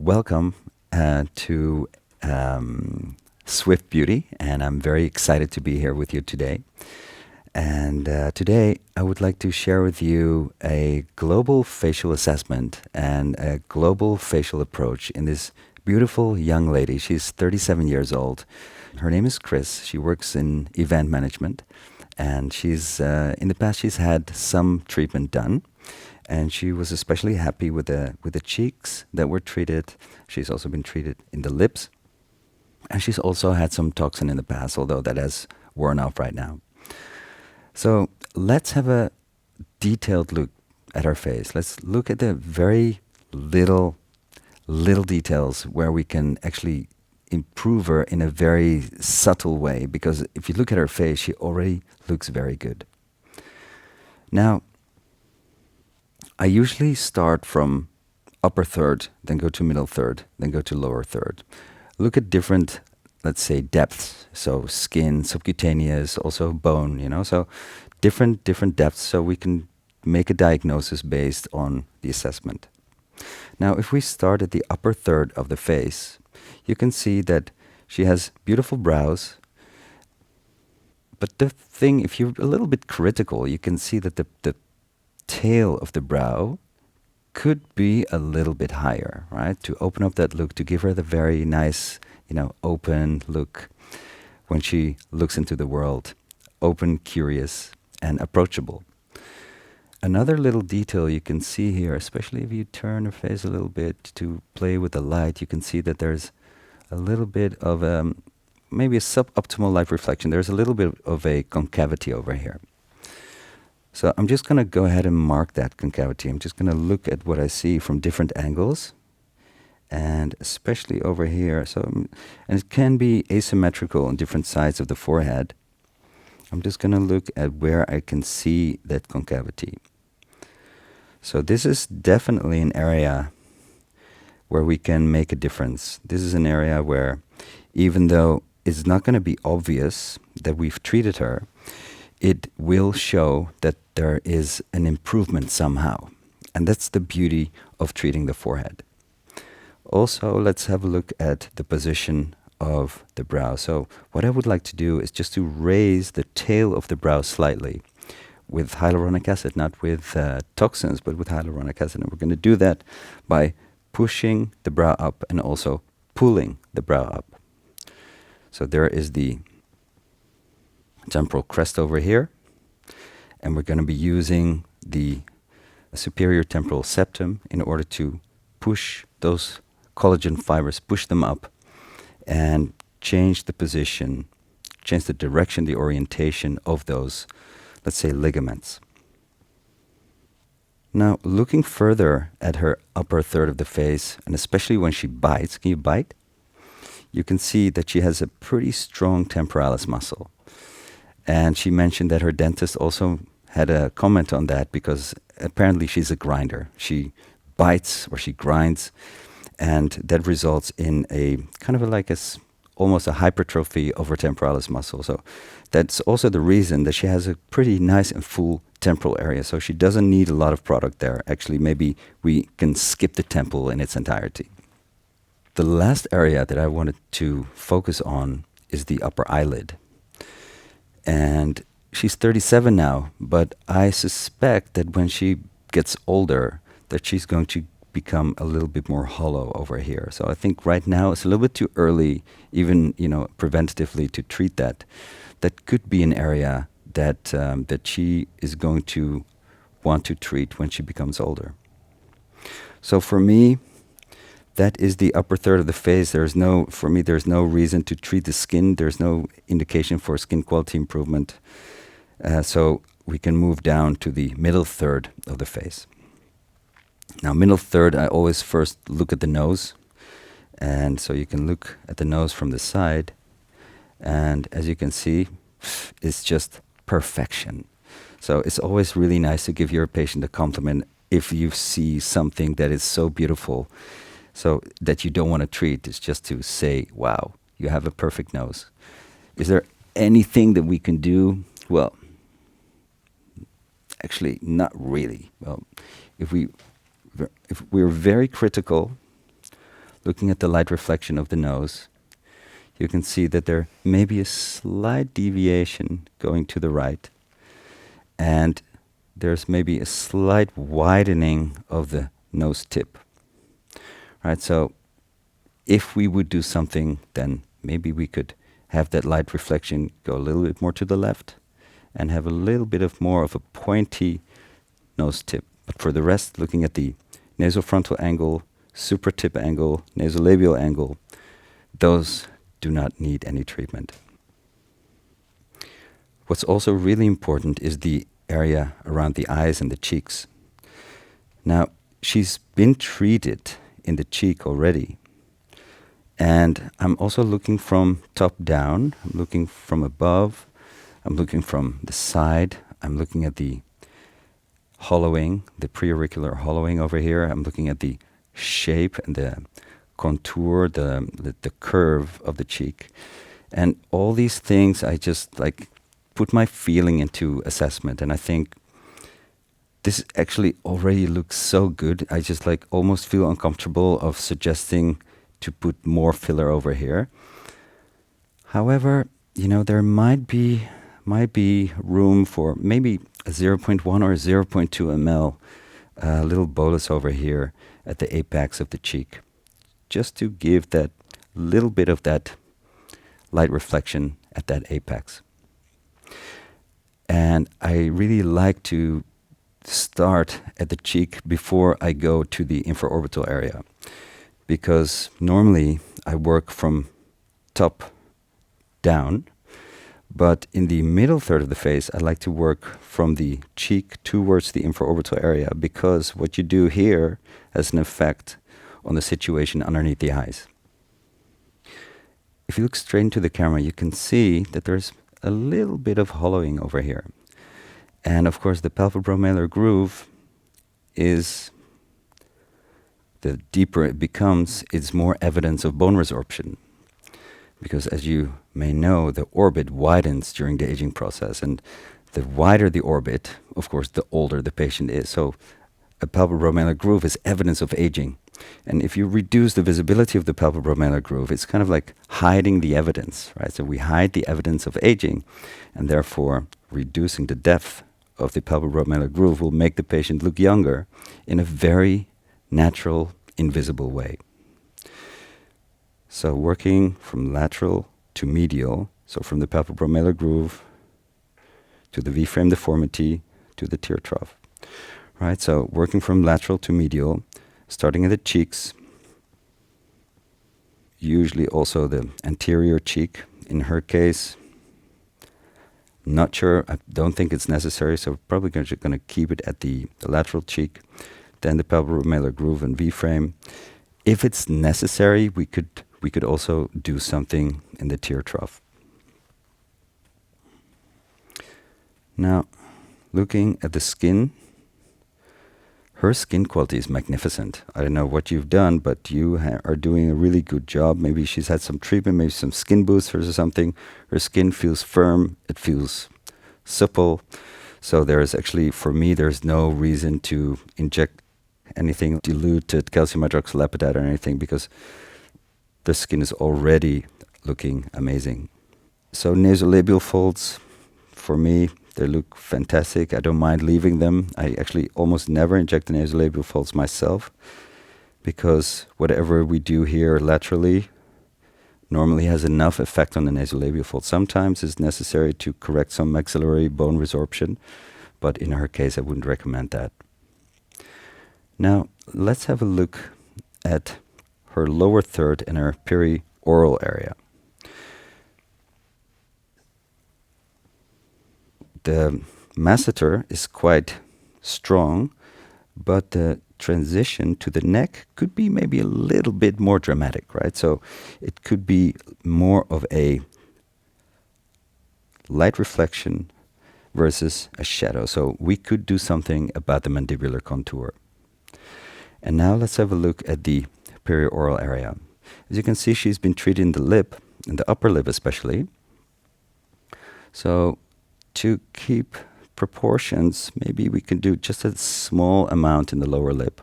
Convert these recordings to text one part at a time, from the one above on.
welcome to Swift Beauty, and I'm very excited to be here with you today. And today, I would like to share with you a global facial assessment and a global facial approach in this beautiful young lady. She's 37 years old. Her name is Chris. She works in event management, and she's in the past she's had some treatment done, and she was especially happy with the cheeks that were treated. She's also been treated in the lips, and she's also had some toxin in the past, although that has worn off right now. So let's have a detailed look at her face. Let's look at the very little details where we can actually improve her in a very subtle way, because if you look at her face, she already looks very good. Now, I usually start from upper third, then go to middle third, then go to lower third. Look at different, let's say, depths. So skin, subcutaneous, also bone, so different depths, so we can make a diagnosis based on the assessment. Now, if we start at the upper third of the face, you can see that she has beautiful brows. But the thing, if you're a little bit critical, you can see that the tail of the brow could be a little bit higher, right? To open up that look, to give her the very nice, open look when she looks into the world. Open, curious, and approachable. Another little detail you can see here, especially if you turn her face a little bit to play with the light, you can see that there's a little bit of maybe a suboptimal light reflection. There's a little bit of a concavity over here. So I'm just going to go ahead and mark that concavity. I'm just going to look at what I see from different angles, and especially over here. And it can be asymmetrical on different sides of the forehead. I'm just going to look at where I can see that concavity. So this is definitely an area where we can make a difference. This is an area where, even though it's not going to be obvious that we've treated her, it will show that there is an improvement somehow. And that's the beauty of treating the forehead. Also, let's have a look at the position of the brow. So what I would like to do is just to raise the tail of the brow slightly with hyaluronic acid, not with toxins, but with hyaluronic acid. And we're going to do that by pushing the brow up and also pulling the brow up. So there is the temporal crest over here, and we're going to be using the superior temporal septum in order to push those collagen fibers, push them up, and change the position, change the direction, the orientation of those, let's say, ligaments. Now, looking further at her upper third of the face, and especially when she bites, can you bite? You can see that she has a pretty strong temporalis muscle. And she mentioned that her dentist also had a comment on that, because apparently she's a grinder. She bites or she grinds, and that results in a kind of almost a hypertrophy of her temporalis muscle. So that's also the reason that she has a pretty nice and full temporal area. So she doesn't need a lot of product there. Actually, maybe we can skip the temple in its entirety. The last area that I wanted to focus on is the upper eyelid. And she's 37 now, but I suspect that when she gets older, that she's going to become a little bit more hollow over here. So I think right now it's a little bit too early, even preventatively, to treat that. That could be an area that she is going to want to treat when she becomes older. So for me, that is the upper third of the face. There's no reason to treat the skin. There's no indication for skin quality improvement. So we can move down to the middle third of the face. Now, middle third, I always first look at the nose. And so you can look at the nose from the side. And as you can see, it's just perfection. So it's always really nice to give your patient a compliment if you see something that is so beautiful, so that you don't want to treat. It's just to say, wow, you have a perfect nose. Is there anything that we can do? Well, actually, not really. Well, if we're very critical, looking at the light reflection of the nose, you can see that there may be a slight deviation going to the right, and there's maybe a slight widening of the nose tip. Right, so if we would do something, then maybe we could have that light reflection go a little bit more to the left and have a little bit of more of a pointy nose tip. But for the rest, looking at the nasofrontal angle, supratip angle, nasolabial angle, those do not need any treatment. What's also really important is the area around the eyes and the cheeks. Now, she's been treated in the cheek already. And I'm also looking from top down. I'm looking from above. I'm looking from the side. I'm looking at the hollowing, the preauricular hollowing over here. I'm looking at the shape and the contour, the curve of the cheek. And all these things, I just like put my feeling into assessment. And I think this actually already looks so good. I just like almost feel uncomfortable of suggesting to put more filler over here. However, there might be room for maybe a 0.1 or 0.2 ml little bolus over here at the apex of the cheek, just to give that little bit of that light reflection at that apex. And I really like to start at the cheek before I go to the infraorbital area, because normally I work from top down, but in the middle third of the face, I like to work from the cheek towards the infraorbital area, because what you do here has an effect on the situation underneath the eyes. If you look straight into the camera, you can see that there's a little bit of hollowing over here. And of course, the palpebromalar groove is, the deeper it becomes, it's more evidence of bone resorption. Because as you may know, the orbit widens during the aging process. And the wider the orbit, of course, the older the patient is. So a palpebromalar groove is evidence of aging. And if you reduce the visibility of the palpebromalar groove, it's kind of like hiding the evidence, right? So we hide the evidence of aging, and therefore reducing the depth of the palpebromalar groove will make the patient look younger in a very natural, invisible way. So working from lateral to medial, so from the palpebromalar groove to the V-frame deformity to the tear trough, right? So working from lateral to medial, starting at the cheeks, usually also the anterior cheek. In her case, not sure, I don't think it's necessary, so we're probably going to keep it at the lateral cheek, then the palpebromalar groove and V-frame. If it's necessary, we could also do something in the tear trough. Now, looking at the skin, her skin quality is magnificent. I don't know what you've done, but you are doing a really good job. Maybe she's had some treatment, maybe some skin boosters or something. Her skin feels firm, it feels supple. So there is actually, for me, there's no reason to inject anything diluted calcium hydroxylapatite or anything, because the skin is already looking amazing. So nasolabial folds, for me, they look fantastic. I don't mind leaving them. I actually almost never inject the nasolabial folds myself, because whatever we do here laterally normally has enough effect on the nasolabial fold. Sometimes it's necessary to correct some maxillary bone resorption, but in her case, I wouldn't recommend that. Now, let's have a look at her lower third and her perioral area. The masseter is quite strong, but the transition to the neck could be maybe a little bit more dramatic, right? So it could be more of a light reflection versus a shadow. So we could do something about the mandibular contour. And now let's have a look at the perioral area. As you can see, she's been treated in the lip, in the upper lip especially. So to keep proportions, maybe we can do just a small amount in the lower lip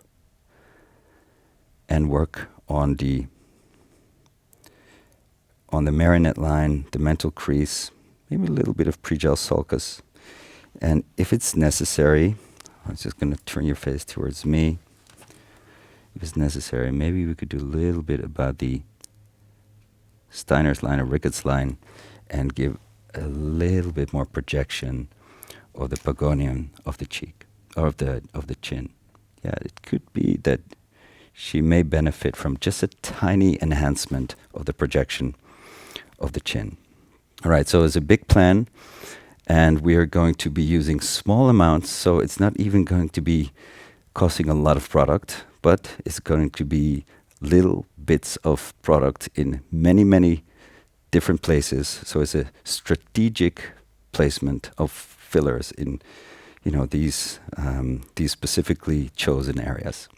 and work on the marionette line, the mental crease, maybe a little bit of pre-gel sulcus. And if it's necessary, I'm just going to turn your face towards me. If it's necessary, maybe we could do a little bit about the Steiner's line or Ricketts line and give a little bit more projection of the pagonium of the cheek or of the chin. Yeah, it could be that she may benefit from just a tiny enhancement of the projection of the chin. All right, so it's a big plan, and we are going to be using small amounts, so it's not even going to be costing a lot of product, but it's going to be little bits of product in many, many different places. So it's a strategic placement of fillers in, these specifically chosen areas.